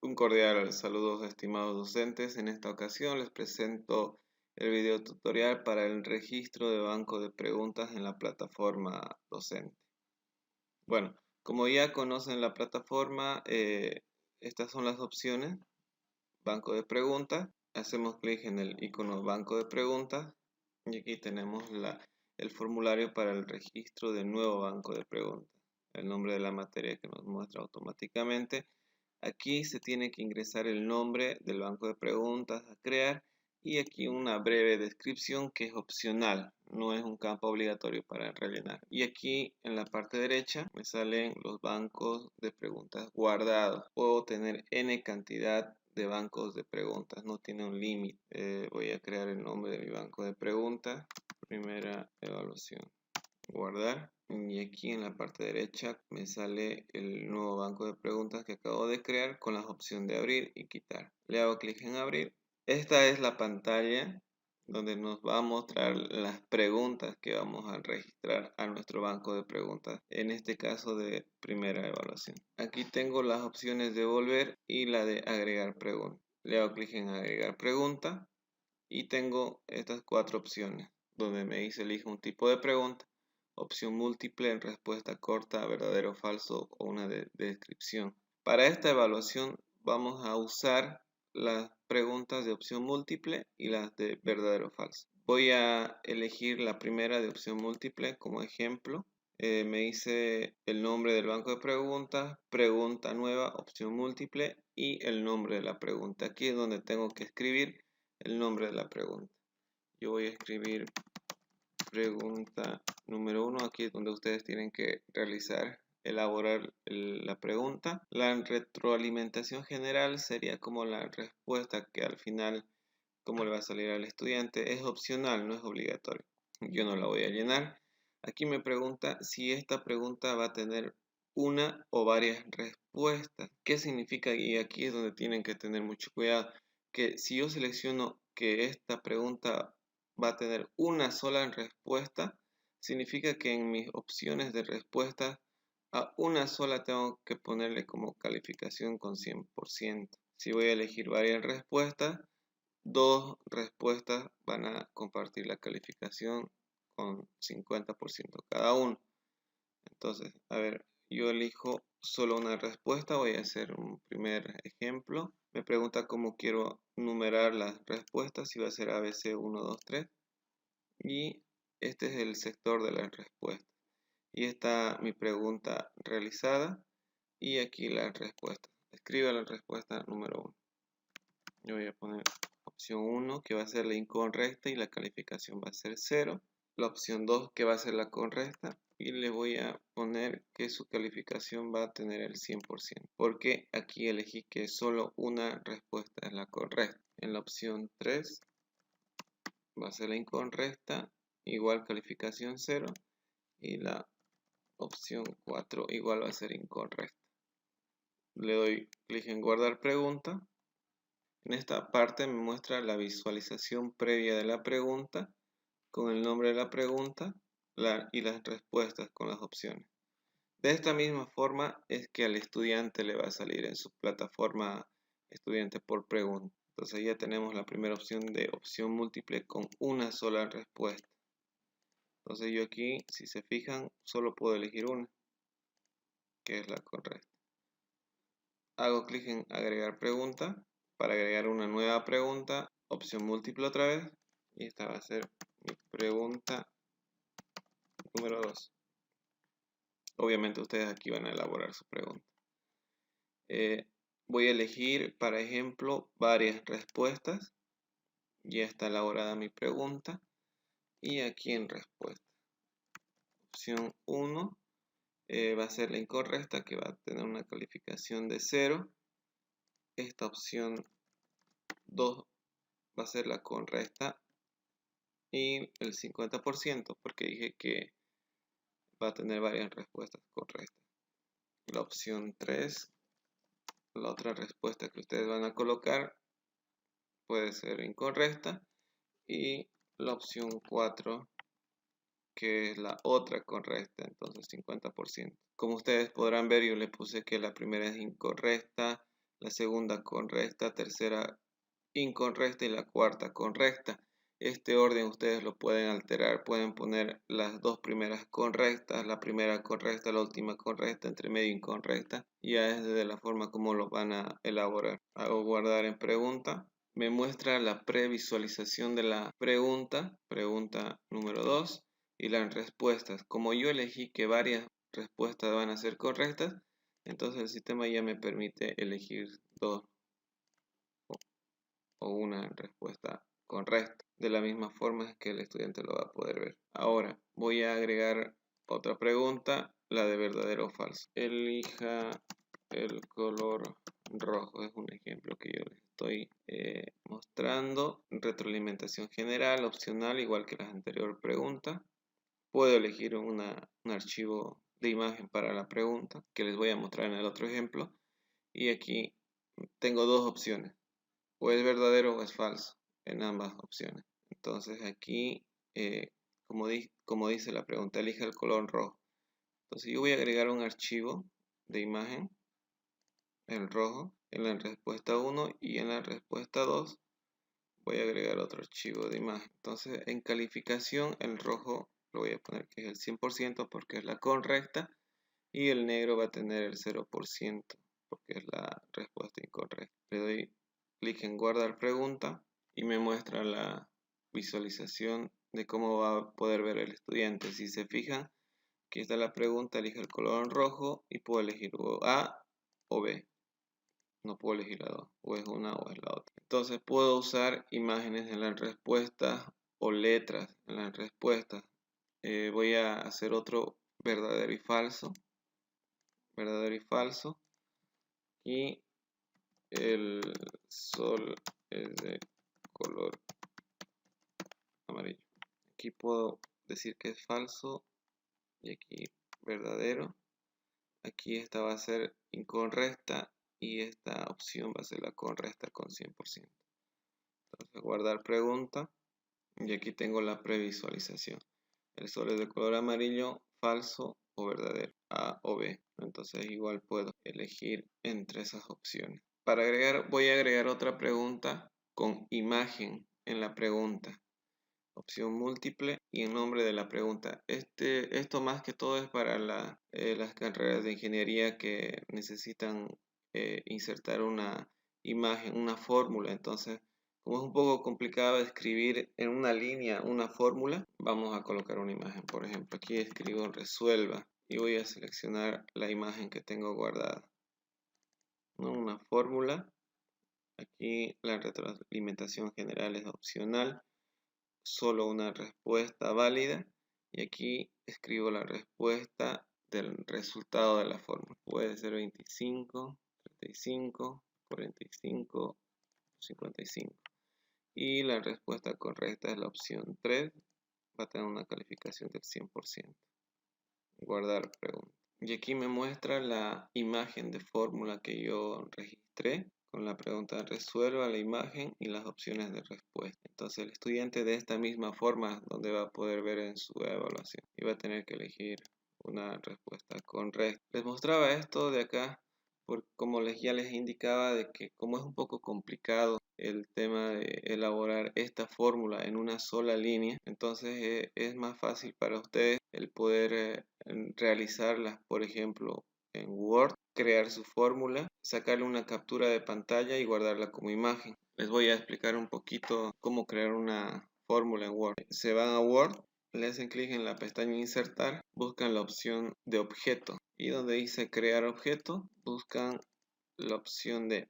Un cordial saludo, estimados docentes. En esta ocasión les presento el video tutorial para el registro de banco de preguntas en la plataforma docente. Bueno, como ya conocen la plataforma, estas son las opciones. Banco de preguntas. Hacemos clic en el icono banco de preguntas y aquí tenemos el formulario para el registro de nuevo banco de preguntas. El nombre de la materia que nos muestra automáticamente. Aquí se tiene que ingresar el nombre del banco de preguntas a crear y aquí una breve descripción que es opcional, no es un campo obligatorio para rellenar. Y aquí en la parte derecha me salen los bancos de preguntas guardados. Puedo tener n cantidad de bancos de preguntas, no tiene un límite. Voy a crear el nombre de mi banco de preguntas, primera evaluación. Guardar, y aquí en la parte derecha me sale el nuevo banco de preguntas que acabo de crear con la opción de abrir y quitar. Le hago clic en abrir. Esta es la pantalla donde nos va a mostrar las preguntas que vamos a registrar a nuestro banco de preguntas, en este caso de primera evaluación. Aquí tengo las opciones de volver y la de agregar pregunta. Le hago clic en agregar pregunta y tengo estas cuatro opciones donde me dice elige un tipo de pregunta. Opción múltiple en respuesta corta, verdadero o falso o una descripción. Para esta evaluación vamos a usar las preguntas de opción múltiple y las de verdadero o falso. Voy a elegir la primera de opción múltiple como ejemplo. Me dice el nombre del banco de preguntas, pregunta nueva, opción múltiple y el nombre de la pregunta. Aquí es donde tengo que escribir el nombre de la pregunta. Yo voy a escribir pregunta número 1, aquí es donde ustedes tienen que elaborar la pregunta. La retroalimentación general sería como la respuesta que al final, como le va a salir al estudiante, es opcional, no es obligatorio. Yo no la voy a llenar. Aquí me pregunta si esta pregunta va a tener una o varias respuestas. ¿Qué significa? Y aquí es donde tienen que tener mucho cuidado, que si yo selecciono que esta pregunta va a tener una sola respuesta, significa que en mis opciones de respuesta a una sola tengo que ponerle como calificación con 100%. Si voy a elegir varias respuestas, dos respuestas van a compartir la calificación con 50% cada uno. Entonces, a ver, yo elijo solo una respuesta, voy a hacer un primer ejemplo. Me pregunta cómo quiero numerar las respuestas, si va a ser ABC 1, 2, 3. Y este es el sector de las respuestas. Y está mi pregunta realizada y aquí la respuesta. Escriba la respuesta número 1. Yo voy a poner opción 1 que va a ser la incorrecta y la calificación va a ser 0. La opción 2 que va a ser la correcta y le voy a poner que su calificación va a tener el 100%. Porque aquí elegí que solo una respuesta es la correcta. En la opción 3 va a ser la incorrecta, igual calificación 0. Y la opción 4 igual va a ser incorrecta. Le doy clic en guardar pregunta. En esta parte me muestra la visualización previa de la pregunta con el nombre de la pregunta y las respuestas con las opciones. De esta misma forma es que al estudiante le va a salir en su plataforma estudiante por pregunta. Entonces ya tenemos la primera opción de opción múltiple con una sola respuesta. Entonces yo aquí, si se fijan, solo puedo elegir una, que es la correcta. Hago clic en agregar pregunta para agregar una nueva pregunta, opción múltiple otra vez, y esta va a ser mi pregunta número 2. Obviamente ustedes aquí van a elaborar su pregunta. Voy a elegir, para ejemplo, varias respuestas. Ya está elaborada mi pregunta. Y aquí en respuesta. Opción 1 va a ser la incorrecta, que va a tener una calificación de 0. Esta opción 2 va a ser la correcta y el 50%, porque dije que va a tener varias respuestas correctas. La opción 3, la otra respuesta que ustedes van a colocar, puede ser incorrecta. Y la opción 4, que es la otra correcta, entonces 50%. Como ustedes podrán ver, yo le puse que la primera es incorrecta, la segunda correcta, tercera incorrecta y la cuarta correcta. Este orden ustedes lo pueden alterar, pueden poner las dos primeras correctas, la primera correcta, la última correcta, entre medio incorrecta. Ya es de la forma como lo van a elaborar. Hago guardar en pregunta. Me muestra la previsualización de la pregunta, pregunta número 2, y las respuestas. Como yo elegí que varias respuestas van a ser correctas, entonces el sistema ya me permite elegir dos o una respuesta correcta. De la misma forma es que el estudiante lo va a poder ver. Ahora voy a agregar otra pregunta, la de verdadero o falso. Elija el color rojo, es un ejemplo que yo les estoy mostrando. Retroalimentación general, opcional, igual que las anteriores preguntas. Puedo elegir un archivo de imagen para la pregunta que les voy a mostrar en el otro ejemplo. Y aquí tengo dos opciones, o es verdadero o es falso en ambas opciones. Entonces aquí, como dice la pregunta, elige el color rojo. Entonces yo voy a agregar un archivo de imagen, el rojo, en la respuesta 1, y en la respuesta 2 voy a agregar otro archivo de imagen. Entonces en calificación el rojo lo voy a poner que es el 100% porque es la correcta, y el negro va a tener el 0% porque es la respuesta incorrecta. Le doy clic en guardar pregunta y me muestra la visualización de cómo va a poder ver el estudiante. Si se fijan, aquí está la pregunta, elige el color en rojo y puedo elegir o A o B. No puedo elegir la dos, o es una o es la otra. Entonces puedo usar imágenes en las respuestas o letras en las respuestas. Voy a hacer otro verdadero y falso. Verdadero y falso. Y el sol es de color amarillo. Aquí puedo decir que es falso y aquí verdadero. Aquí esta va a ser incorrecta y esta opción va a ser la correcta con 100%. Entonces guardar pregunta y aquí tengo la previsualización. El sol es de color amarillo, falso o verdadero, A o B. Entonces igual puedo elegir entre esas opciones. Para agregar, voy a agregar otra pregunta con imagen en la pregunta. Opción múltiple y el nombre de la pregunta. Esto más que todo es para las carreras de ingeniería que necesitan insertar una imagen, una fórmula. Entonces, como es un poco complicado escribir en una línea una fórmula, vamos a colocar una imagen. Por ejemplo, aquí escribo resuelva y voy a seleccionar la imagen que tengo guardada. ¿No? Una fórmula. Aquí la retroalimentación general es opcional. Solo una respuesta válida y aquí escribo la respuesta del resultado de la fórmula. Puede ser 25, 35, 45, 55 y la respuesta correcta es la opción 3, va a tener una calificación del 100%. Guardar pregunta. Y aquí me muestra la imagen de fórmula que yo registré con la pregunta resuelva la imagen y las opciones de respuesta. Entonces el estudiante de esta misma forma donde va a poder ver en su evaluación y va a tener que elegir una respuesta correcta. Les mostraba esto de acá porque como ya les indicaba de que como es un poco complicado el tema de elaborar esta fórmula en una sola línea, entonces es más fácil para ustedes el poder realizarlas, por ejemplo, en Word, crear su fórmula, sacarle una captura de pantalla y guardarla como imagen. Les voy a explicar un poquito cómo crear una fórmula en Word. Se van a Word, le hacen clic en la pestaña insertar, buscan la opción de objeto y donde dice crear objeto, buscan la opción de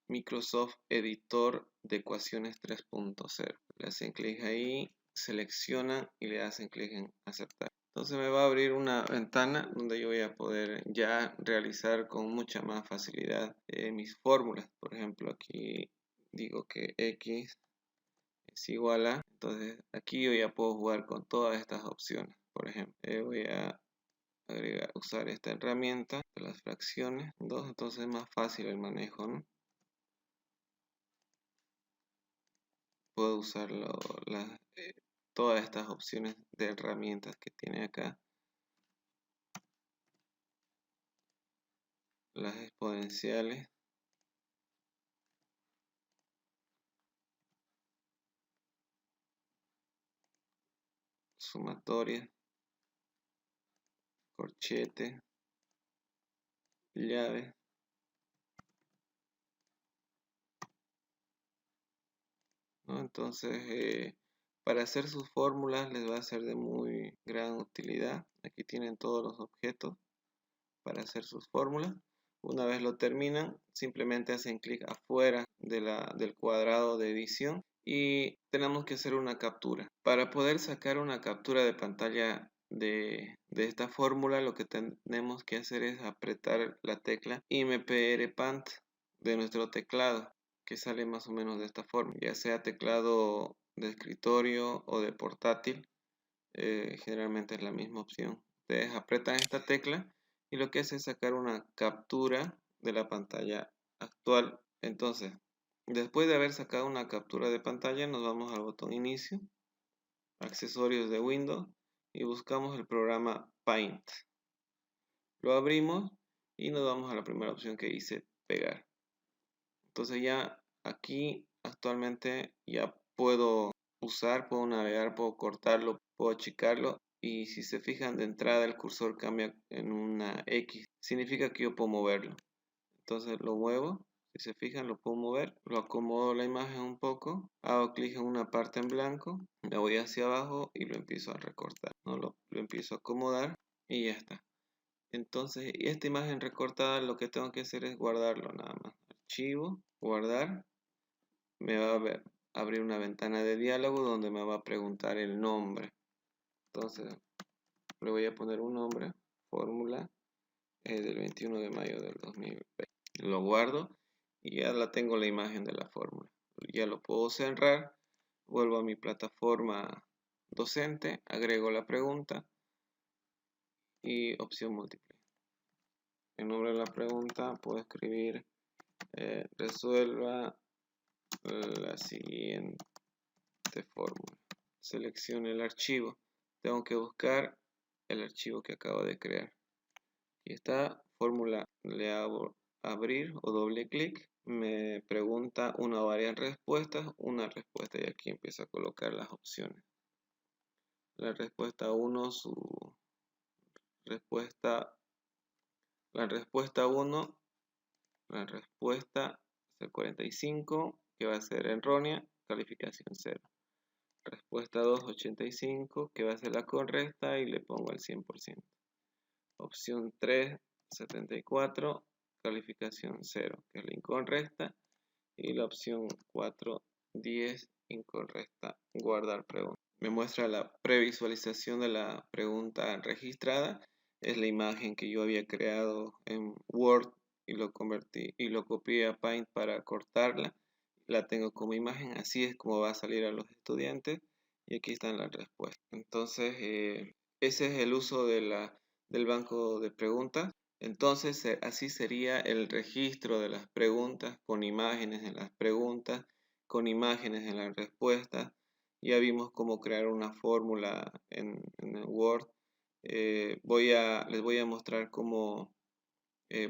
Microsoft Editor de ecuaciones 3.0. Le hacen clic ahí, seleccionan y le hacen clic en aceptar. Entonces me va a abrir una ventana donde yo voy a poder ya realizar con mucha más facilidad mis fórmulas. Por ejemplo, aquí digo que X es igual a, entonces aquí yo ya puedo jugar con todas estas opciones. Por ejemplo, voy a usar esta herramienta de las fracciones 2, entonces es más fácil el manejo, ¿no? Puedo usar todas estas opciones de herramientas que tiene acá. Las exponenciales. sumatoria, corchete, llave. ¿No? Entonces, para hacer sus fórmulas les va a ser de muy gran utilidad. Aquí tienen todos los objetos para hacer sus fórmulas. Una vez lo terminan, simplemente hacen clic afuera del cuadrado de edición y tenemos que hacer una captura. Para poder sacar una captura de pantalla de esta fórmula, lo que tenemos que hacer es apretar la tecla MPRPANT de nuestro teclado, que sale más o menos de esta forma, ya sea teclado de escritorio o de portátil. Generalmente es la misma opción. Ustedes apretan esta tecla y lo que hace es sacar una captura de la pantalla actual. Entonces, después de haber sacado una captura de pantalla, nos vamos al botón inicio, accesorios de Windows y buscamos el programa Paint. Lo abrimos y nos vamos a la primera opción que dice pegar. Entonces ya aquí actualmente ya puedo navegar, puedo cortarlo, puedo achicarlo. Y si se fijan, de entrada el cursor cambia en una X. Significa que yo puedo moverlo. Entonces lo muevo. Si se fijan, lo puedo mover. Lo acomodo la imagen un poco. Hago clic en una parte en blanco. Me voy hacia abajo y lo empiezo a recortar. ¿No? Lo empiezo a acomodar y ya está. Entonces, esta imagen recortada lo que tengo que hacer es guardarlo nada más. Archivo, guardar. Me va a abrir una ventana de diálogo donde me va a preguntar el nombre. Entonces, le voy a poner un nombre, fórmula del 21 de mayo del 2020. Lo guardo y ya la tengo la imagen de la fórmula. Ya lo puedo cerrar, vuelvo a mi plataforma docente, agrego la pregunta y opción múltiple. En nombre de la pregunta puedo escribir resuelva la siguiente fórmula. Seleccione el archivo. Tengo que buscar el archivo que acabo de crear. Y esta fórmula le hago abrir o doble clic. Me pregunta una o varias respuestas. Una respuesta y aquí empiezo a colocar las opciones. La respuesta 1, su respuesta. La respuesta 1, la respuesta es el 45, que va a ser errónea, calificación 0. Respuesta 2, 85, que va a ser la correcta y le pongo el 100%. Opción 3, 74, calificación 0, que es la incorrecta. Y la opción 4, 10, incorrecta, guardar pregunta. Me muestra la previsualización de la pregunta registrada. Es la imagen que yo había creado en Word y lo convertí y lo copié a Paint para cortarla. La tengo como imagen, así es como va a salir a los estudiantes. Y aquí están las respuestas. Entonces, ese es el uso del banco de preguntas. Entonces, así sería el registro de las preguntas, con imágenes en las preguntas, con imágenes en las respuestas. Ya vimos cómo crear una fórmula en el Word. Les voy a mostrar cómo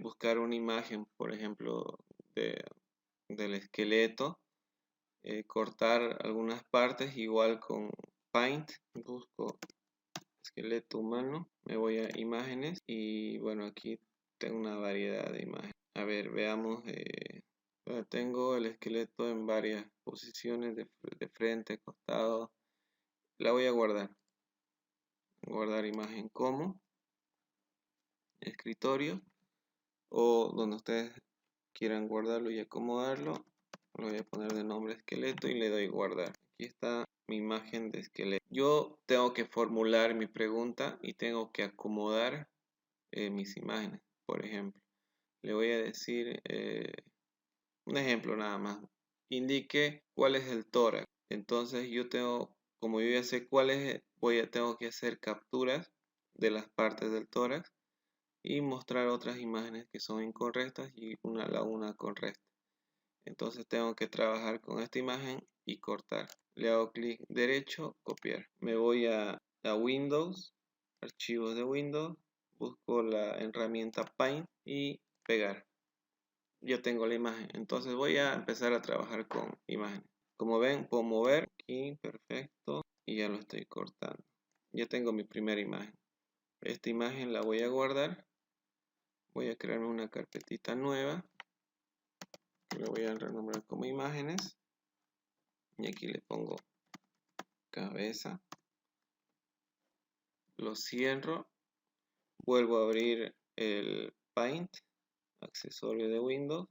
buscar una imagen, por ejemplo, del esqueleto. Cortar algunas partes, igual con Paint. Busco esqueleto humano, me voy a imágenes y bueno, aquí tengo una variedad de imágenes. A ver, veamos. Tengo el esqueleto en varias posiciones, de frente, costado. La voy a guardar. Guardar imagen como escritorio o donde ustedes quieran guardarlo y acomodarlo. Lo voy a poner de nombre esqueleto y le doy guardar. Aquí está mi imagen de esqueleto. Yo tengo que formular mi pregunta y tengo que acomodar mis imágenes. Por ejemplo, le voy a decir un ejemplo nada más. Indique cuál es el tórax. Entonces yo tengo, como yo ya sé cuál es, tengo que hacer capturas de las partes del tórax y mostrar otras imágenes que son incorrectas y una correcta. Entonces tengo que trabajar con esta imagen y cortar. Le hago clic derecho, copiar. Me voy a Windows, archivos de Windows, busco la herramienta Paint y pegar. Yo tengo la imagen, entonces voy a empezar a trabajar con imágenes. Como ven, puedo mover aquí, perfecto, y ya lo estoy cortando. ya tengo mi primera imagen. Esta imagen la voy a guardar. Voy a crearme una carpetita nueva. Le voy a renombrar como imágenes. Y aquí le pongo cabeza. Lo cierro. Vuelvo a abrir el Paint, accesorio de Windows,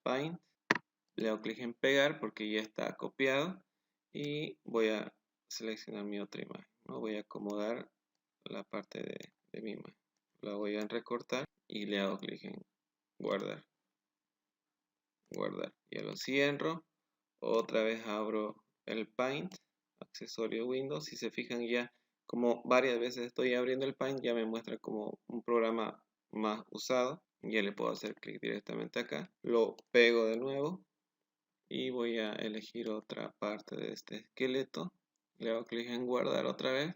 Paint. Le hago clic en pegar porque ya está copiado. Y voy a seleccionar mi otra imagen, ¿no? Voy a acomodar la parte de mi imagen. La voy a recortar y le hago clic en guardar. Guardar. Ya lo cierro. Otra vez abro el Paint, accesorio Windows. Si se fijan, ya como varias veces estoy abriendo el Paint, ya me muestra como un programa más usado. Ya le puedo hacer clic directamente acá. Lo pego de nuevo y voy a elegir otra parte de este esqueleto. Le hago clic en guardar otra vez.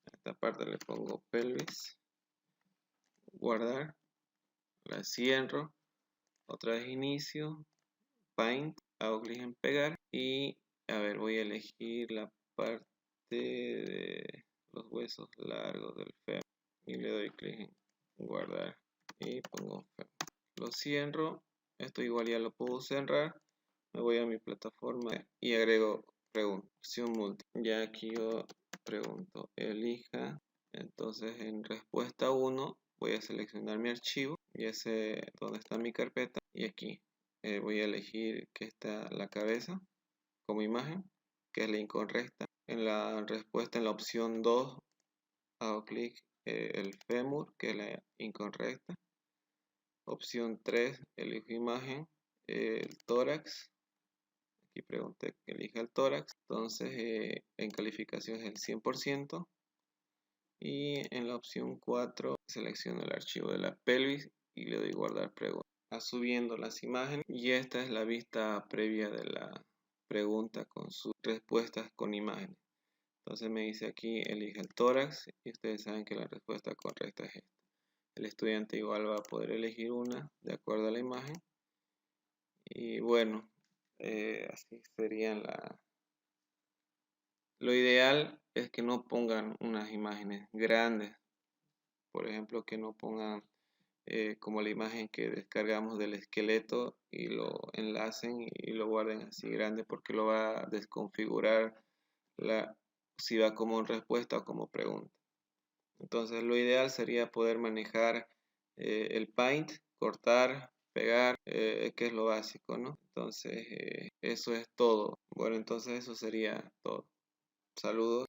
A esta parte le pongo pelvis. Guardar. La cierro. Otra vez inicio. Paint. Hago clic en pegar. Y a ver, voy a elegir la parte de los huesos largos del fémur. Y le doy clic en guardar. Y pongo fémur. Lo cierro. Esto igual ya lo puedo cerrar. Me voy a mi plataforma y agrego pregunta. Opción múltiple. Ya aquí yo pregunto, elija. Entonces en respuesta 1 voy a seleccionar mi archivo. Ya sé dónde está mi carpeta. Y aquí voy a elegir que está la cabeza como imagen, que es la incorrecta. En la respuesta, en la opción 2, hago clic el fémur, que es la incorrecta. Opción 3, elijo imagen, el tórax. Aquí pregunté que elija el tórax. Entonces en calificación es el 100%. Y en la opción 4 selecciono el archivo de la pelvis y le doy guardar pregunta. Subiendo las imágenes. Y esta es la vista previa de la pregunta con sus respuestas con imágenes. Entonces me dice aquí elige el tórax y ustedes saben que la respuesta correcta es esta. El estudiante igual va a poder elegir una de acuerdo a la imagen. Y bueno, así serían Lo ideal es que no pongan unas imágenes grandes. Por ejemplo, que no pongan como la imagen que descargamos del esqueleto y lo enlacen y lo guarden así grande porque lo va a desconfigurar si va como respuesta o como pregunta. Entonces lo ideal sería poder manejar el Paint, cortar, pegar, que es lo básico, ¿no? Entonces eso es todo. Bueno, entonces eso sería todo. Saludos.